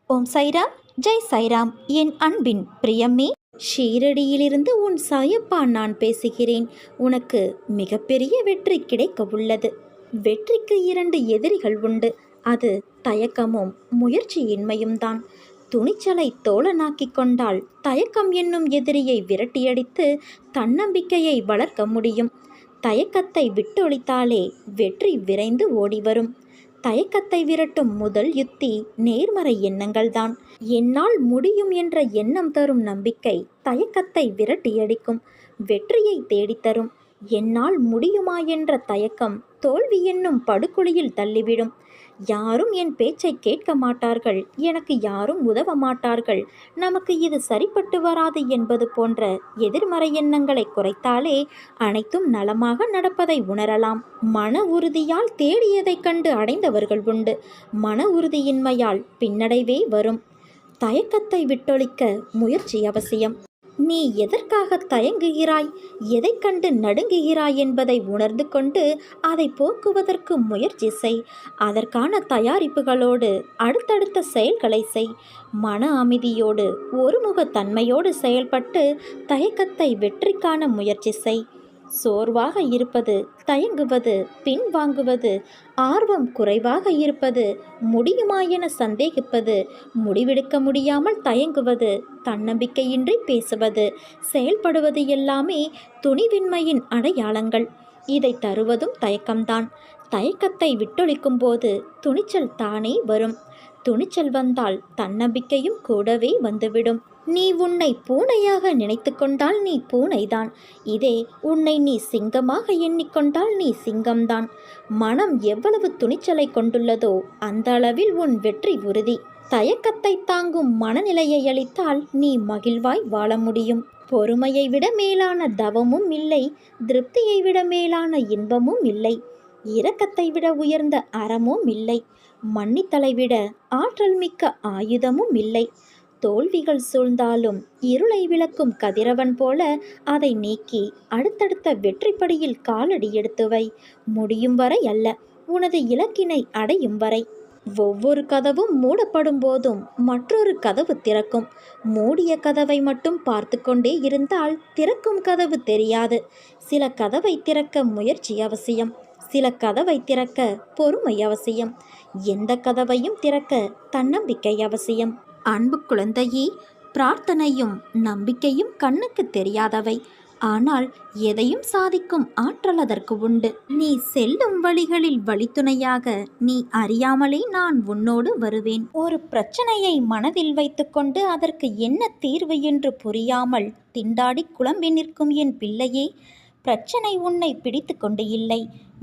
ஓம் சைராம், ஜெய் சைராம். என் அன்பின் பிரியமே, ஷீரடியிலிருந்து உன் சாயப்பா நான் பேசுகிறேன். உனக்கு மிகப்பெரிய வெற்றி கிடைக்க உள்ளது. வெற்றிக்கு 2 எதிரிகள் உண்டு. அது தயக்கமும் முயற்சியின்மையும் தான். துணிச்சலை தோழனாக்கிக் கொண்டால் தயக்கம் என்னும் எதிரியை விரட்டியடித்து தன்னம்பிக்கையை வளர்க்க முடியும். தயக்கத்தை விட்டொழித்தாலே வெற்றி விரைந்து ஓடிவரும். தயக்கத்தை விரட்டும் முதல் யுத்தி நேர்மறை எண்ணங்கள்தான். என்னால் முடியும் என்ற எண்ணம் தரும் நம்பிக்கை தயக்கத்தை விரட்டியடிக்கும், வெற்றியை தேடித்தரும். என்னால் முடியுமா என்ற தயக்கம் தோல்வி என்னும் படுகொலியில் தள்ளிவிடும். யாரும் என் பேச்சை கேட்க மாட்டார்கள், எனக்கு யாரும் உதவ மாட்டார்கள், நமக்கு இது சரிப்பட்டு வராது என்பது போன்ற எதிர்மறை எண்ணங்களை குறைத்தாலே அனைத்தும் நலமாக நடப்பதை உணரலாம். மன உறுதியால் தேடியதைக் கண்டு அடைந்தவர்கள் உண்டு. மன உறுதியின்மையால் பின்னடைவே வரும். தயக்கத்தை விட்டொழிக்க முயற்சி அவசியம். நீ எதற்காக தயங்குகிறாய், எதை கண்டு நடுங்குகிறாய் என்பதை உணர்ந்து கொண்டு அதை போக்குவதற்கு முயற்சி செய். அதற்கான தயாரிப்புகளோடு அடுத்தடுத்த செயல்களை செய். மன அமைதியோடு ஒருமுகத்தன்மையோடு செயல்பட்டு தயக்கத்தை வெற்றி காண முயற்சி செய். சோர்வாக இருப்பது, தயங்குவது, பின்வாங்குவது, ஆர்வம் குறைவாக இருப்பது, முடியுமா என சந்தேகிப்பது, முடிவெடுக்க முடியாமல் தயங்குவது, தன்னம்பிக்கையின்றி பேசுவது, செயல்படுவது எல்லாமே துணிவின்மையின் அடையாளங்கள். இதை தருவதும் தயக்கம்தான். தயக்கத்தை விட்டொழிக்கும் போது துணிச்சல் தானே வரும். துணிச்சல் வந்தால் தன்னம்பிக்கையும் கூடவே வந்துவிடும். நீ உன்னை பூனையாக நினைத்து கொண்டால் நீ பூனைதான். இதே உன்னை நீ சிங்கமாக எண்ணிக்கொண்டால் நீ சிங்கம்தான். மனம் எவ்வளவு துணிச்சலை கொண்டுள்ளதோ அந்த அளவில் உன் வெற்றி உறுதி. தயக்கத்தை தாங்கும் மனநிலையை அளித்தால் நீ மகிழ்வாய் வாழ முடியும். பொறுமையை விட மேலான தவமும் இல்லை, திருப்தியை விட மேலான இன்பமும் இல்லை, இரக்கத்தை விட உயர்ந்த அறமும் இல்லை, மன்னித்தலை விட ஆற்றல் மிக்க ஆயுதமும் இல்லை. தோல்விகள் சூழ்ந்தாலும் இருளை விளக்கும் கதிரவன் போல அதை நீக்கி அடுத்தடுத்த வெற்றிப்படியில் காலடி எடுத்து வை. முடியும் வரை அல்ல, உனது இலக்கினை அடையும் வரை. ஒவ்வொரு கதவும் மூடப்படும் போதும் மற்றொரு கதவு திறக்கும். மூடிய கதவை மட்டும் பார்த்து கொண்டே இருந்தால் திறக்கும் கதவு தெரியாது. சில கதவை திறக்க முயற்சி அவசியம். சில கதவை திறக்க பொறுமை அவசியம். எந்த கதவையும் திறக்க தன்னம்பிக்கை அவசியம். அன்பு குழந்தையே, பிரார்த்தனையும் நம்பிக்கையும் கண்ணுக்கு தெரியாதவை. ஆனால் எதையும் சாதிக்கும் ஆற்றல் அதற்கு உண்டு. நீ செல்லும் வழிகளில் வழித்துணையாக நீ அறியாமலே நான் உன்னோடு வருவேன். ஒரு பிரச்சனையை மனதில் வைத்துக்கொண்டு அதற்கு என்ன தீர்வு என்று புரியாமல் திண்டாடி குழம்பி நிற்கும் என் பிள்ளையே, பிரச்சனை உன்னை பிடித்து கொண்டு இல்லை,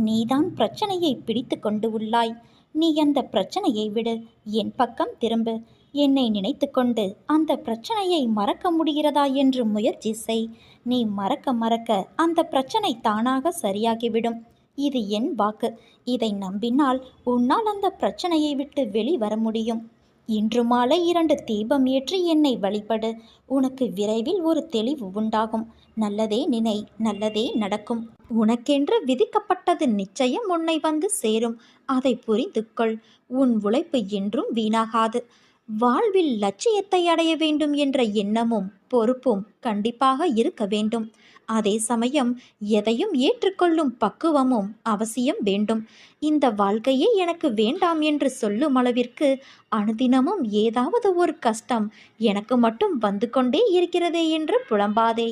நீதான் பிரச்சனையை பிடித்து கொண்டு உள்ளாய். நீ அந்த பிரச்சனையை விடு, என் பக்கம் திரும்பு. என்னை நினைத்து கொண்டு அந்த பிரச்சனையை மறக்க முடிகிறதா என்று முயற்சி செய். நீ மறக்க மறக்க அந்த பிரச்சனை தானாக சரியாகிவிடும். இது என் வாக்கு. இதை நம்பினால் உன்னால் அந்த பிரச்சனையை விட்டு வெளிவர முடியும். இன்று மாலை 2 தீபம் ஏற்றி என்னை வழிபடு. உனக்கு விரைவில் ஒரு தெளிவு உண்டாகும். நல்லதே நினை, நல்லதே நடக்கும். உனக்கென்று விதிக்கப்பட்டது நிச்சயம் உன்னை வந்து சேரும். அதை புரிந்து கொள். உன் உழைப்பு என்றும் வீணாகாது. வாழ்வில் லட்சியத்தை அடைய வேண்டும் என்ற எண்ணமும் பொறுப்பும் கண்டிப்பாக இருக்க வேண்டும். அதே சமயம் எதையும் ஏற்றுக்கொள்ளும் பக்குவமும் அவசியம் வேண்டும். இந்த வாழ்க்கையே எனக்கு வேண்டாம் என்று சொல்லும் அளவிற்கு அனுதினமும் ஏதாவது ஒரு கஷ்டம் எனக்கு மட்டும் வந்து கொண்டே இருக்கிறதே என்று புலம்பாதே.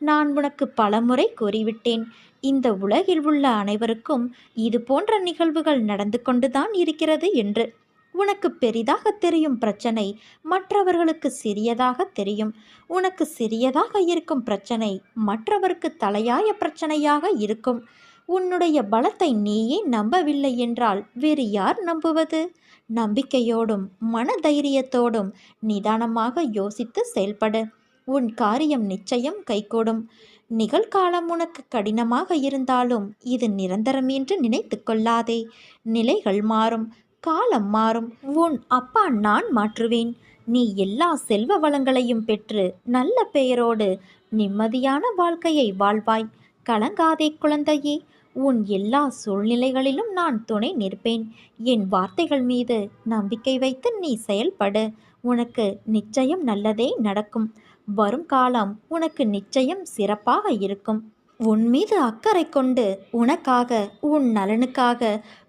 நான் உனக்கு பலமுறை கூறிவிட்டேன், இந்த உலகில் உள்ள அனைவருக்கும் இது போன்ற நிகழ்வுகள் நடந்து கொண்டுதான் இருக்கிறது என்று. உனக்கு பெரிதாக தெரியும் பிரச்சனை மற்றவர்களுக்கு சிறியதாக தெரியும். உனக்கு சிறியதாக இருக்கும் பிரச்சனை மற்றவருக்கு தலையாய பிரச்சனையாக இருக்கும். உன்னுடைய பலத்தை நீயே நம்பவில்லை என்றால் வேறு யார் நம்புவது? நம்பிக்கையோடும் மன தைரியத்தோடும் நிதானமாக யோசித்து செயல்படு. உன் காரியம் நிச்சயம் கைகூடும். நிகழ்காலம் உனக்கு கடினமாக இருந்தாலும் இது நிரந்தரம் என்று நினைத்து கொள்ளாதே. நிலைகள் மாறும், காலம் மாறும். உன் அப்பா நான் மாற்றுவேன். நீ எல்லா செல்வ வளங்களையும் பெற்று நல்ல பெயரோடு நிம்மதியான வாழ்க்கையை வாழ்வாய். கலங்காதே குழந்தையே. உன் எல்லா சூழ்நிலைகளிலும் நான் துணை நிற்பேன். என் வார்த்தைகள் மீது நம்பிக்கை வைத்து நீ செயல்படு. உனக்கு நிச்சயம் நல்லதே நடக்கும். வரும் காலம் உனக்கு நிச்சயம் சிறப்பாக இருக்கும். உன் மீது அக்கறை கொண்டு உனக்காக, உன் நலனுக்காக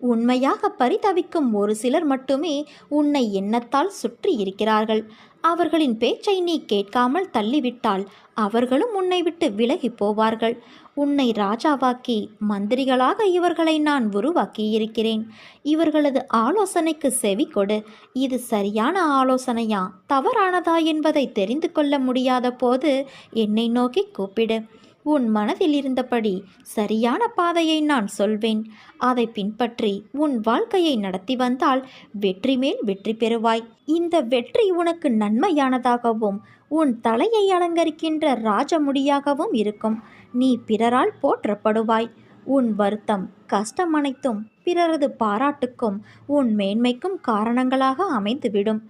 உண்மையாக பரிதவிக்கும் ஒரு சிலர் மட்டுமே உன்னை எண்ணத்தால் சுற்றி இருக்கிறார்கள். அவர்களின் பேச்சை நீ கேட்காமல் தள்ளிவிட்டால் அவர்களும் உன்னை விட்டு விலகி போவார்கள். உன்னை ராஜாவாக்கி மந்திரிகளாக இவர்களை நான் உருவாக்கியிருக்கிறேன். இவர்களது ஆலோசனைக்கு செவி கொடு. இது சரியான ஆலோசனையா தவறானதா என்பதை தெரிந்து கொள்ள முடியாத போது என்னை நோக்கி கூப்பிடு. உன் மனதில் இருந்தபடி சரியான பாதையை நான் சொல்வேன். அதை பின்பற்றி உன் வாழ்க்கையை நடத்தி வந்தால் வெற்றி மேல் வெற்றி பெறுவாய். இந்த வெற்றி உனக்கு நன்மையானதாகவும் உன் தலையை அலங்கரிக்கின்ற ராஜமுடியாகவும் இருக்கும். நீ பிறரால் போற்றப்படுவாய். உன் வருத்தம், கஷ்டம் அனைத்தும் பிறரது பாராட்டுக்கும் உன் மேன்மைக்கும் காரணங்களாக அமைந்துவிடும்.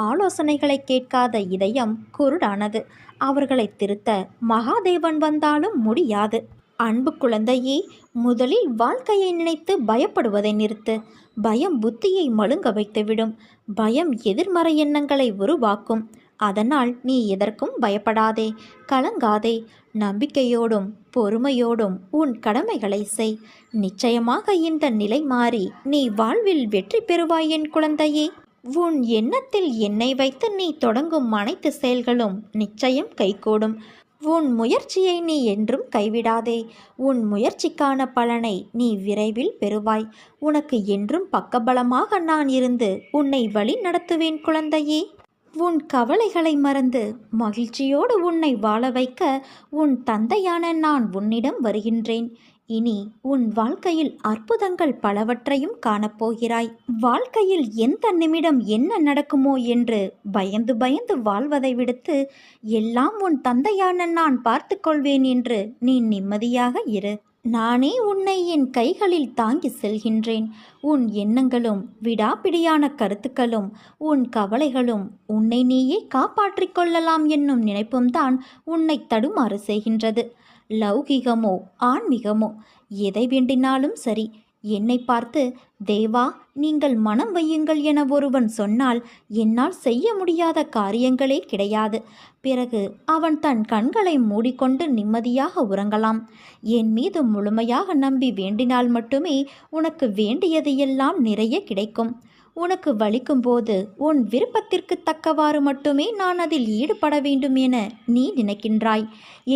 ஆலோசனைகளை கேட்காத இதயம் குருடானது. அவர்களை திருத்த மகாதேவன் வந்தாலும் முடியாது. அன்பு குழந்தையே, முதலில் வாழ்க்கையை நினைத்து பயப்படுவதை நிறுத்து. பயம் புத்தியை மழுங்க வைத்துவிடும். பயம் எதிர்மறை எண்ணங்களை உருவாக்கும். அதனால் நீ எதற்கும் பயப்படாதே, கலங்காதே. நம்பிக்கையோடும் பொறுமையோடும் உன் கடமைகளை செய். நிச்சயமாக இந்த நிலை மாறி நீ வாழ்வில் வெற்றி பெறுவாய் என் குழந்தையே. உன் எண்ணத்தில் என்னை வைத்து நீ தொடங்கும் அனைத்து செயல்களும் நிச்சயம் கைகூடும். உன் முயற்சியை நீ என்றும் கைவிடாதே. உன் முயற்சிக்கான பலனை நீ விரைவில் பெறுவாய். உனக்கு என்றும் பக்கபலமாக நான் இருந்து உன்னை வழி நடத்துவேன் குழந்தையே. உன் கவலைகளை மறந்து மகிழ்ச்சியோடு உன்னை வாழ வைக்க உன் தந்தையான நான் உன்னிடம் வருகின்றேன். இனி உன் வாழ்க்கையில் அற்புதங்கள் பலவற்றையும் காணப்போகிறாய். வாழ்க்கையில் எந்த நிமிடம் என்ன நடக்குமோ என்று பயந்து பயந்து வாழ்வதை விடுத்து எல்லாம் உன் தந்தையான நான் பார்த்து கொள்வேன் என்று நீ நிம்மதியாக இரு. நானே உன்னை என் கைகளில் தாங்கி செல்கின்றேன். உன் எண்ணங்களும் விடாப்பிடியான கருத்துக்களும் உன் கவலைகளும் உன்னை நீயே காப்பாற்றிக் கொள்ளலாம் என்னும் நினைப்பும்தான் உன்னை தடுமாறு செய்கின்றது. லௌகிகமோ ஆன்மீகமோ எதை வேண்டினாலும் சரி, என்னை பார்த்து தேவா நீங்கள் மனம் வையுங்கள் என ஒருவன் சொன்னால் என்னால் செய்ய முடியாத காரியங்களே கிடையாது. பிறகு அவன் தன் கண்களை மூடிக்கொண்டு நிம்மதியாக உறங்கலாம். என் மீது முழுமையாக நம்பி வேண்டினால் மட்டுமே உனக்கு வேண்டியது எல்லாம் நிறைய கிடைக்கும். உனக்கு வலிக்கும்போது உன் விருப்பத்திற்கு தக்கவாறு மட்டுமே நான் அதில் ஈடுபட வேண்டும் என நீ நினைக்கின்றாய்.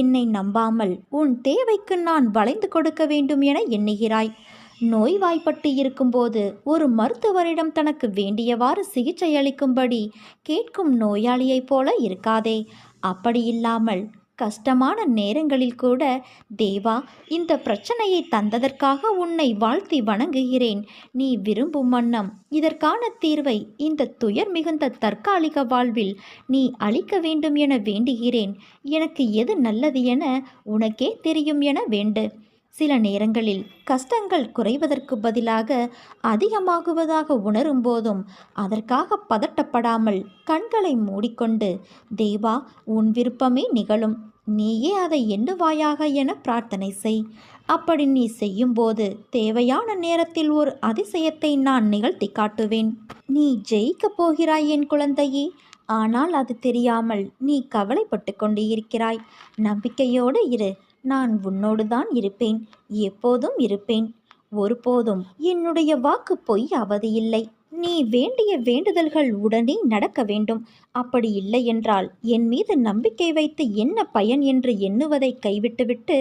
என்னை நம்பாமல் உன் தேவைக்கு நான் வளைந்து கொடுக்க வேண்டும் என எண்ணுகிறாய். நோய்வாய்ப்பட்டு இருக்கும்போது ஒரு மருத்துவரிடம் தனக்கு வேண்டியவாறு சிகிச்சை அளிக்கும்படி கேட்கும் நோயாளியைப் போல இருக்காதே. அப்படியில்லாமல் கஷ்டமான நேரங்களில் கூட தேவா இந்த பிரச்சனையை தந்ததற்காக உன்னை வாழ்த்தி வணங்குகிறேன். நீ விரும்பும் வண்ணம் இதற்கான தீர்வை இந்த துயர் மிகுந்த தற்காலிக வாழ்வில் நீ அளிக்க வேண்டும் என வேண்டுகிறேன். எனக்கு எது நல்லது என உனக்கே தெரியும் என வேண்டு. சில நேரங்களில் கஷ்டங்கள் குறைவதற்கு பதிலாக அதிகமாகுவதாக உணரும் போதும் அதற்காக பதட்டப்படாமல் கண்களை மூடிக்கொண்டு தேவா உன் விருப்பமே நிகழும், நீயே அதை எண்ணுவாயாக என பிரார்த்தனை செய். அப்படி நீ செய்யும்போது தேவையான நேரத்தில் ஒரு அதிசயத்தை நான் நிகழ்த்தி காட்டுவேன். நீ ஜெயிக்கப் போகிறாய் என் குழந்தையே. ஆனால் அது தெரியாமல் நீ கவலைப்பட்டு கொண்டு இருக்கிறாய். நம்பிக்கையோடு இரு. நான் உன்னோடு தான் இருப்பேன், எப்போதும் இருப்பேன். ஒருபோதும் என்னுடைய வாக்கு பொய்யாவது இல்லை. நீ வேண்டிய வேண்டுதல்கள் உடனே நடக்க வேண்டும். அப்படி இல்லை என்றால் என் மீது நம்பிக்கை வைத்து என்ன பயன் என்று எண்ணுவதை கைவிட்டுவிட்டு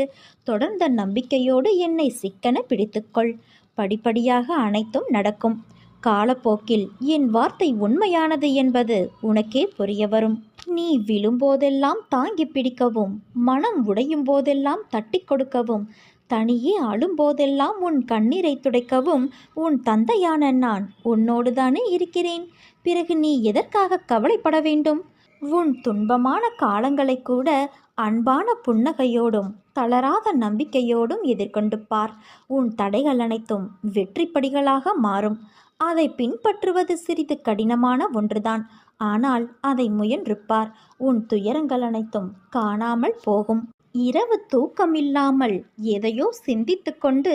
தொடர்ந்த நம்பிக்கையோடு என்னை சிக்கன பிடித்துக்கொள். படிப்படியாக அனைத்தும் நடக்கும். காலப்போக்கில் என் வார்த்தை உண்மையானது என்பது உனக்கே புரிய வரும். நீ விழும்போதெல்லாம் தாங்கி பிடிக்கவும், மனம் உடையும் போதெல்லாம் தட்டி கொடுக்கவும், தனியே அழும்போதெல்லாம் உன் கண்ணீரை துடைக்கவும் உன் தந்தையான நான் உன்னோடு தானே இருக்கிறேன். பிறகு நீ எதற்காக கவலைப்பட வேண்டும்? உன் துன்பமான காலங்களை கூட அன்பான புன்னகையோடும் தளராத நம்பிக்கையோடும் எதிர்கொண்டு பார். உன் தடைகள் அனைத்தும் வெற்றிப்படிகளாக மாறும். அதை பின்பற்றுவது சிறிது கடினமான ஒன்றுதான். ஆனால் அதை முயன்றுப்பார். உன் துயரங்கள் அனைத்தும் காணாமல் போகும். இரவு தூக்கமில்லாமல் எதையோ சிந்தித்து கொண்டு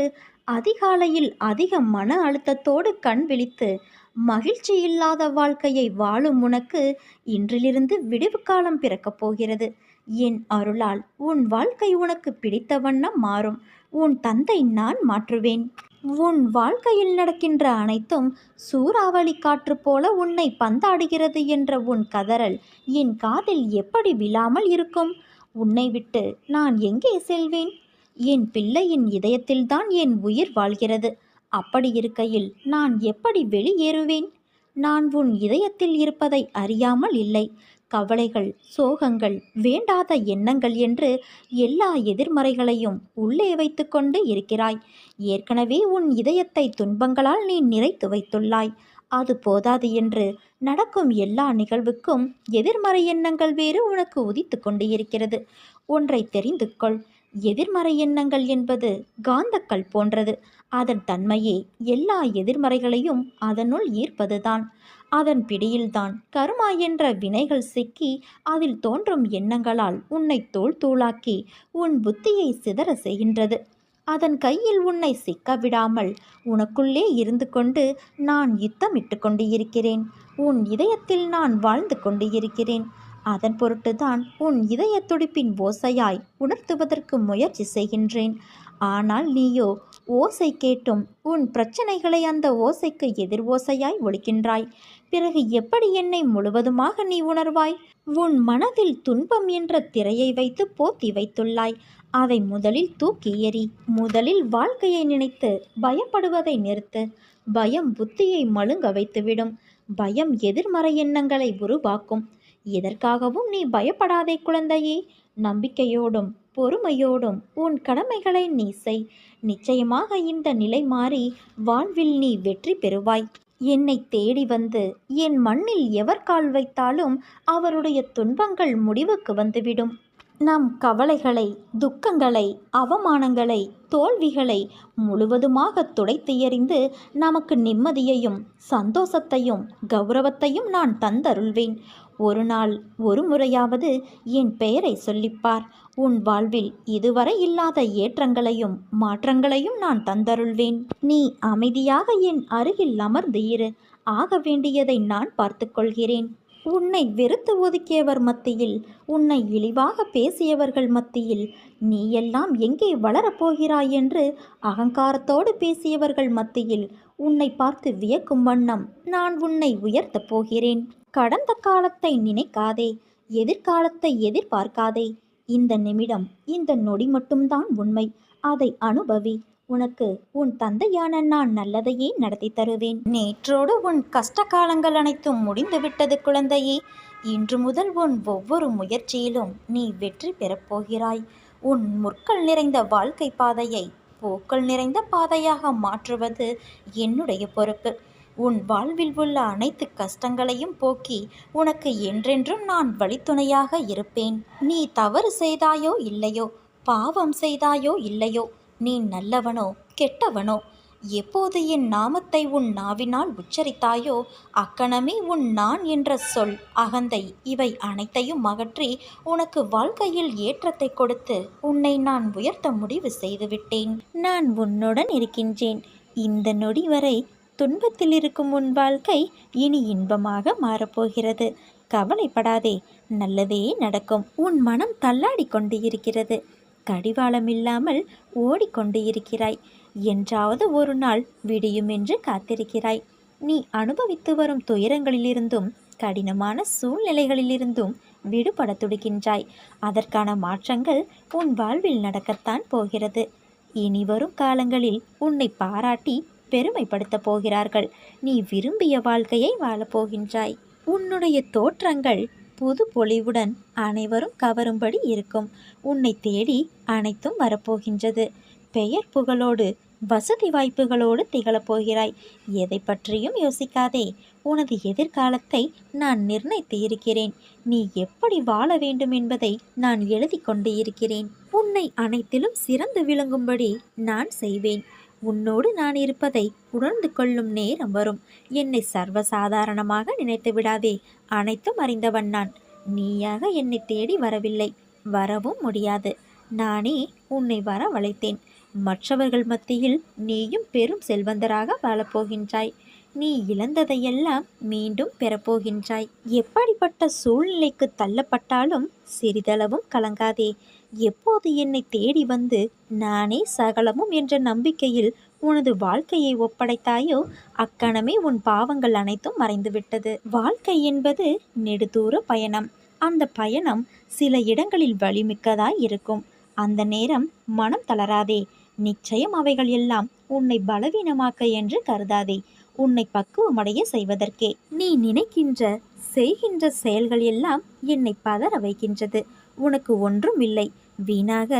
அதிகாலையில் அதிக மன அழுத்தத்தோடு கண் விழித்து மகிழ்ச்சி இல்லாத வாழ்க்கையை வாழும் உனக்கு இன்றிலிருந்து விடிவு காலம் பிறக்கப் போகிறது. என் அருளால் உன் வாழ்க்கை உனக்கு பிடித்த வண்ணம் மாறும். உன் தந்தை நான் மாற்றுவேன். உன் வாழ்க்கையில் நடக்கின்ற அனைத்தும் சூறாவளி காற்று போல உன்னை பந்தாடுகிறது என்ற உன் கதறல் என் காதில் எப்படி விழாமல் இருக்கும்? உன்னை விட்டு நான் எங்கே செல்வேன்? என் பிள்ளையின் இதயத்தில்தான் என் உயிர் வாழ்கிறது. அப்படி இருக்கையில் நான் எப்படி வெளியேறுவேன்? நான் உன் இதயத்தில் இருப்பதை அறியாமல் இல்லை. கவலைகள், சோகங்கள், வேண்டாத எண்ணங்கள் என்று எல்லா எதிர்மறைகளையும் உள்ளே வைத்து கொண்டு இருக்கிறாய். ஏற்கனவே உன் இதயத்தை துன்பங்களால் நீ நிறைத்து வைத்துள்ளாய். அது போதாது என்று நடக்கும் எல்லா நிகழ்வுக்கும் எதிர்மறை எண்ணங்கள் வேறு உனக்கு உதித்து கொண்டு இருக்கிறது. ஒன்றை தெரிந்து கொள். எதிர்மறை எண்ணங்கள் என்பது காந்தக்கல் போன்றது. அதன் தன்மையே எல்லா எதிர்மறைகளையும் அதனுள் ஈர்ப்பதுதான். அதன் பிடியில்தான் கர்மா என்ற வினைகள் சிக்கி அதில் தோன்றும் எண்ணங்களால் உன்னை தோல் தூளாக்கி உன் புத்தியை சிதற செய்கின்றது. அதன் கையில் உன்னை சிக்க விடாமல் உனக்குள்ளே இருந்து கொண்டு நான் யுத்தமிட்டு கொண்டு இருக்கிறேன். உன் இதயத்தில் நான் வாழ்ந்து கொண்டு இருக்கிறேன். அதன் பொருட்டுதான் உன் இதய துடிப்பின் ஓசையாய் உணர்த்துவதற்கு முயற்சி செய்கின்றேன். ஆனால் நீயோ ஓசை கேட்டும் உன் பிரச்சனைகளை அந்த ஓசைக்கு எதிர் ஓசையாய் ஒலிக்கின்றாய். பிறகு எப்படி என்னை முழுவதுமாக நீ உணர்வாய்? உன் மனதில் துன்பம் என்ற திரையை வைத்து போத்தி வைத்துள்ளாய். அதை முதலில் தூக்கி எறி. முதலில் வாழ்க்கையை நினைத்து பயப்படுவதை நிறுத்து. பயம் புத்தியை மழுங்க வைத்துவிடும். பயம் எதிர்மறை எண்ணங்களை உருவாக்கும். எதற்காகவும் நீ பயப்படாதே குழந்தையே. நம்பிக்கையோடும் பொறுமையோடும் உன் கடமைகளை நீ செய். நிச்சயமாக இந்த நிலை மாறி வாழ்வில் நீ வெற்றி பெறுவாய். என்னை தேடி வந்து என் மண்ணில் எவர் கால் வைத்தாலும் அவருடைய துன்பங்கள் முடிவுக்கு வந்துவிடும். நம் கவலைகளை, துக்கங்களை, அவமானங்களை, தோல்விகளை முழுவதுமாக துடைத்து எறிந்து நமக்கு நிம்மதியையும் சந்தோஷத்தையும் கௌரவத்தையும் நான் தந்தருள்வேன். ஒரு நாள் ஒரு முறையாவது என் பெயரை சொல்லிப்பார். உன் வாழ்வில் இதுவரை இல்லாத ஏற்றங்களையும் மாற்றங்களையும் நான் தந்தருள்வேன். நீ அமைதியாக என் அருகில் அமர்ந்து இரு. ஆக வேண்டியதை நான் பார்த்து கொள்கிறேன். உன்னை வெறுத்து ஒதுக்கியவர் மத்தியில், உன்னை இழிவாக பேசியவர்கள் மத்தியில் நீ எல்லாம் எங்கே வளரப்போகிறாய் என்று அகங்காரத்தோடு பேசியவர்கள் மத்தியில் உன்னை பார்த்து வியக்கும் வண்ணம் நான் உன்னை உயர்த்தப் போகிறேன். கடந்த காலத்தை நினைக்காதே. எதிர்காலத்தை எதிர்பார்க்காதே. இந்த நிமிடம், இந்த நொடி மட்டும்தான் உண்மை. அதை அனுபவி. உனக்கு உன் தந்தையான நான் நல்லதையே நடத்தி தருவேன். நேற்றோடு உன் கஷ்ட காலங்கள் அனைத்தும் முடிந்துவிட்டது குழந்தையே. இன்று முதல் உன் ஒவ்வொரு முயற்சியிலும் நீ வெற்றி பெறப்போகிறாய். உன் முற்கள் நிறைந்த வாழ்க்கை பாதையை பூக்கள் நிறைந்த பாதையாக மாற்றுவது என்னுடைய பொறுப்பு. உன் வாழ்வில் உள்ள அனைத்து கஷ்டங்களையும் போக்கி உனக்கு என்றென்றும் நான் வழித்துணையாக இருப்பேன். நீ தவறு செய்தாயோ இல்லையோ, பாவம் செய்தாயோ இல்லையோ, நீ நல்லவனோ கெட்டவனோ, எப்போது என் நாமத்தை உன் நாவினால் உச்சரித்தாயோ அக்கணமே உன் நான் என்ற சொல், அகந்தை இவை அனைத்தையும் அகற்றி உனக்கு வாழ்க்கையில் ஏற்றத்தை கொடுத்து உன்னை நான் உயர்த்த முடிவு செய்துவிட்டேன். நான் உன்னுடன் இருக்கின்றேன். இந்த நொடி வரை துன்பத்தில் இருக்கும் உன் வாழ்க்கை இனி இன்பமாக மாறப்போகிறது. கவலைப்படாதே, நல்லதே நடக்கும். உன் மனம் தள்ளாடி கொண்டு இருக்கிறது. கடிவாளம் இல்லாமல் ஓடிக்கொண்டு இருக்கிறாய். என்றாவது ஒரு நாள் விடியும் என்று காத்திருக்கிறாய். நீ அனுபவித்து வரும் துயரங்களிலிருந்தும் கடினமான சூழ்நிலைகளிலிருந்தும் விடுபட துடிக்கின்றாய். அதற்கான மாற்றங்கள் உன் வாழ்வில் நடக்கத்தான் போகிறது. இனி வரும் காலங்களில் உன்னை பாராட்டி பெருமைப்படுத்தப் போகிறார்கள். நீ விரும்பிய வாழ்க்கையை வாழப்போகின்றாய். உன்னுடைய தோற்றங்கள் புது பொலிவுடன் அனைவரும் கவரும்படி இருக்கும். உன்னை தேடி அனைத்தும் வரப்போகின்றது. பெயர் புகழோடு வசதி வாய்ப்புகளோடு திகழப்போகிறாய். எதை பற்றியும் யோசிக்காதே. உனது எதிர்காலத்தை நான் நிர்ணயித்து இருக்கிறேன். நீ எப்படி வாழ வேண்டும் என்பதை நான் எழுதி கொண்டு இருக்கிறேன். உன்னை அனைத்திலும் சிறந்து விளங்கும்படி நான் செய்வேன். உன்னோடு நான் இருப்பதை உணர்ந்து கொள்ளும் நேரம் வரும். என்னை சர்வசாதாரணமாக நினைத்து விடாதே. அனைத்தும் அறிந்தவன் நான். நீயாக என்னை தேடி வரவில்லை, வரவும் முடியாது. நானே உன்னை வரவழைத்தேன். மற்றவர்கள் மத்தியில் நீயும் பெரும் செல்வந்தராக வாழப்போகின்றாய். நீ இழந்ததையெல்லாம் மீண்டும் பெறப்போகின்றாய். எப்படிப்பட்ட சூழ்நிலைக்கு தள்ளப்பட்டாலும் சிறிதளவும் கலங்காதே. எப்போது என்னை தேடி வந்து நானே சகலமும் என்ற நம்பிக்கையில் உனது வாழ்க்கையை ஒப்படைத்தாயோ அக்கணமே உன் பாவங்கள் அனைத்தும் மறைந்துவிட்டது. வாழ்க்கை என்பது நெடுதூர பயணம். அந்த பயணம் சில இடங்களில் வலிமிக்கதாய் இருக்கும். அந்த நேரம் மனம் தளராதே. நிச்சயம் அவைகள் எல்லாம் உன்னை பலவீனமாக்க என்று கருதாதே. உன்னை பக்குவமடைய செய்வதற்கே. நீ நினைக்கின்ற செய்கின்ற செயல்கள் எல்லாம் என்னை பதற வைக்கின்றது. உனக்கு ஒன்றும் இல்லை. வீணாக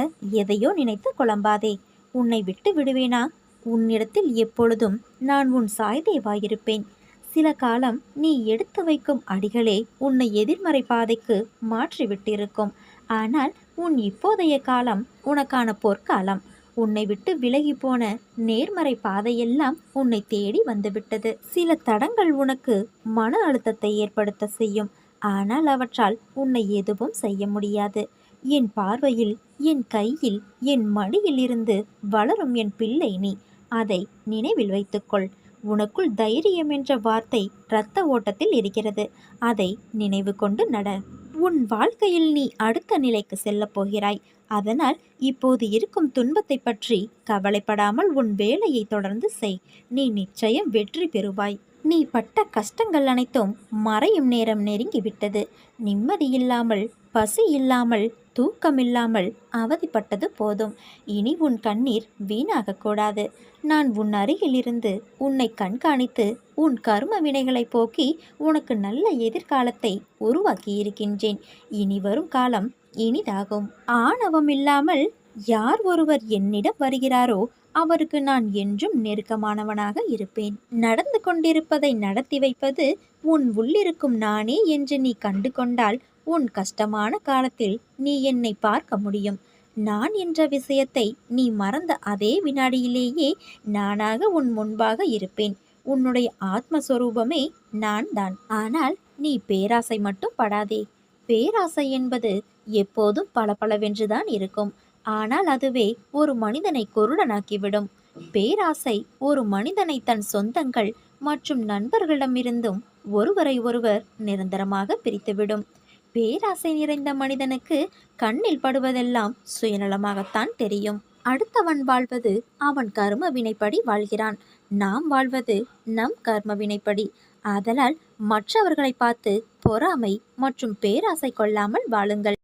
எதையோ நினைத்து குழம்பாதே. உன்னை விட்டு விடுவேனா? உன்னிடத்தில் எப்பொழுதும் நான் உன் சாய்தேவாயிருப்பேன். சில காலம் நீ எடுத்து வைக்கும் அடிகளே உன்னை எதிர்மறை பாதைக்கு மாற்றிவிட்டிருக்கும். ஆனால் உன் இப்போதைய காலம் உனக்கான பொற்காலம். உன்னை விட்டு விலகி போன நேர்மறை பாதையெல்லாம் உன்னை தேடி வந்துவிட்டது. சில தடங்கள் உனக்கு மன அழுத்தத்தை ஏற்படுத்த செய்யும். ஆனால் அவற்றால் உன்னை எதுவும் செய்ய முடியாது. என் பார்வையில், என் கையில், என் மடியில் இருந்து வளரும் என் பிள்ளை நீ. அதை நினைவில் வைத்துக்கொள். உனக்குள் தைரியம் என்ற வார்த்தை இரத்த ஓட்டத்தில் இருக்கிறது. அதை நினைவு கொண்டு நட. உன் வாழ்க்கையில் நீ அடுத்த நிலைக்கு செல்லப் போகிறாய். அதனால் இப்போது இருக்கும் துன்பத்தை பற்றி கவலைப்படாமல் உன் வேலையை தொடர்ந்து செய். நீ நிச்சயம் வெற்றி பெறுவாய். நீ பட்ட கஷ்டங்கள் அனைத்தும் மறையும் நேரம் நெருங்கிவிட்டது. நிம்மதியில்லாமல், பசி இல்லாமல், தூக்கமில்லாமல் அவதிப்பட்டது போதும். இனி உன் கண்ணீர் வீணாகக்கூடாது. நான் உன் அருகில் இருந்து உன்னை கண்காணித்து உன் கர்ம வினைகளை போக்கி உனக்கு நல்ல எதிர்காலத்தை உருவாக்கி இருக்கின்றேன். இனி வரும் காலம் இனிதாகும். ஆணவம் இல்லாமல் யார் ஒருவர் என்னிடம் வருகிறாரோ அவருக்கு நான் என்றும் நெருக்கமானவனாக இருப்பேன். நடந்து கொண்டிருப்பதை நடத்தி வைப்பது உன் உள்ளிருக்கும் நானே என்று நீ கண்டு கொண்டால் உன் கஷ்டமான காலத்தில் நீ என்னை பார்க்க முடியும். நான் என்ற விஷயத்தை நீ மறந்த அதே வினாடியிலேயே நானாக உன் முன்பாக இருப்பேன். உன்னுடைய ஆத்மஸ்வரூபமே நான் தான். ஆனால் நீ பேராசை மட்டும் படாதே. பேராசை என்பது எப்போதும் பளபளவென்றுதான் இருக்கும். ஆனால் அதுவே ஒரு மனிதனை குருடனாக்கிவிடும். பேராசை ஒரு மனிதனை தன் சொந்தங்கள் மற்றும் நண்பர்களிடமிருந்தும் ஒருவரை ஒருவர் நிரந்தரமாக பிரித்துவிடும். பேராசை நிறைந்த மனிதனுக்கு கண்ணில் படுவதெல்லாம் சுயநலமாகத்தான் தெரியும். அடுத்தவன் வாழ்வது அவன் கர்ம வினைப்படி வாழ்கிறான். நாம் வாழ்வது நம் கர்ம வினைப்படி. ஆதலால் மற்றவர்களை பார்த்து பொறாமை மற்றும் பேராசை கொள்ளாமல் வாழுங்கள்.